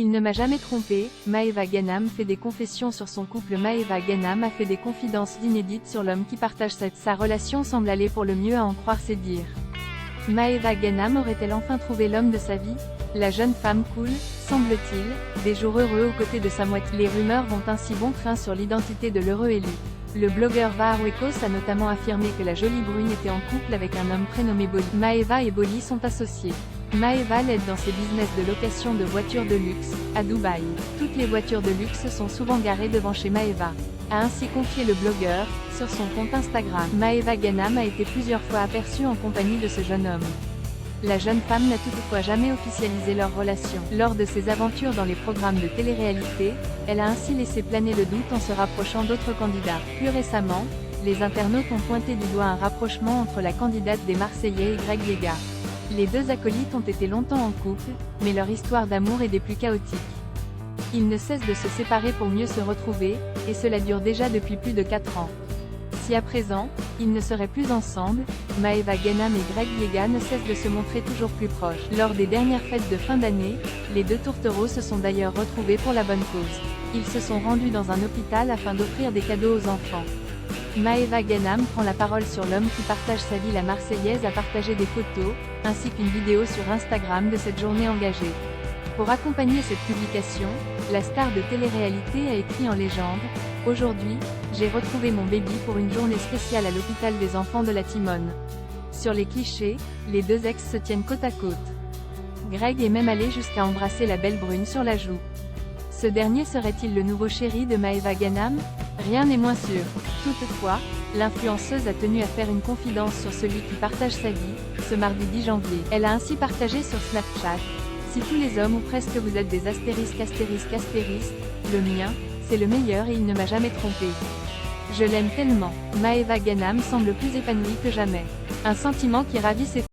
Il ne m'a jamais trompé. Maeva Ganam fait des confessions sur son couple. Maeva Ganam a fait des confidences inédites sur l'homme qui partage sa relation semble aller pour le mieux à en croire ses dires. Maeva Ganam aurait-elle enfin trouvé l'homme de sa vie? La jeune femme coule, semble-t-il, des jours heureux aux côtés de sa moitié. Les rumeurs vont ainsi bon train sur l'identité de l'heureux élu. Le blogueur Vaharuekos a notamment affirmé que la jolie brune était en couple avec un homme prénommé Bolly. Maeva et Bolly sont associés. Maeva l'aide dans ses business de location de voitures de luxe, à Dubaï. Toutes les voitures de luxe sont souvent garées devant chez Maeva, a ainsi confié le blogueur, sur son compte Instagram. Maeva Ganam a été plusieurs fois aperçue en compagnie de ce jeune homme. La jeune femme n'a toutefois jamais officialisé leur relation. Lors de ses aventures dans les programmes de télé-réalité, elle a ainsi laissé planer le doute en se rapprochant d'autres candidats. Plus récemment, les internautes ont pointé du doigt un rapprochement entre la candidate des Marseillais et Greg Yega. Les deux acolytes ont été longtemps en couple, mais leur histoire d'amour est des plus chaotiques. Ils ne cessent de se séparer pour mieux se retrouver, et cela dure déjà depuis plus de 4 ans. Si à présent, ils ne seraient plus ensemble, Maeva Ganam et Greg Yega ne cessent de se montrer toujours plus proches. Lors des dernières fêtes de fin d'année, les deux tourtereaux se sont d'ailleurs retrouvés pour la bonne cause. Ils se sont rendus dans un hôpital afin d'offrir des cadeaux aux enfants. Maeva Ganam prend la parole sur l'homme qui partage sa vie. La Marseillaise a partagé des photos, ainsi qu'une vidéo sur Instagram de cette journée engagée. Pour accompagner cette publication, la star de télé-réalité a écrit en légende: « Aujourd'hui, j'ai retrouvé mon baby pour une journée spéciale à l'hôpital des enfants de la Timone. » Sur les clichés, les deux ex se tiennent côte à côte. Greg est même allé jusqu'à embrasser la belle brune sur la joue. Ce dernier serait-il le nouveau chéri de Maeva Ganam? Rien n'est moins sûr. Toutefois, l'influenceuse a tenu à faire une confidence sur celui qui partage sa vie, ce mardi 10 janvier. Elle a ainsi partagé sur Snapchat: « Si tous les hommes ou presque vous êtes des astérisques astérisques astérisques, le mien, c'est le meilleur et il ne m'a jamais trompé. Je l'aime tellement. » Maeva Ganam semble plus épanouie que jamais. Un sentiment qui ravit ses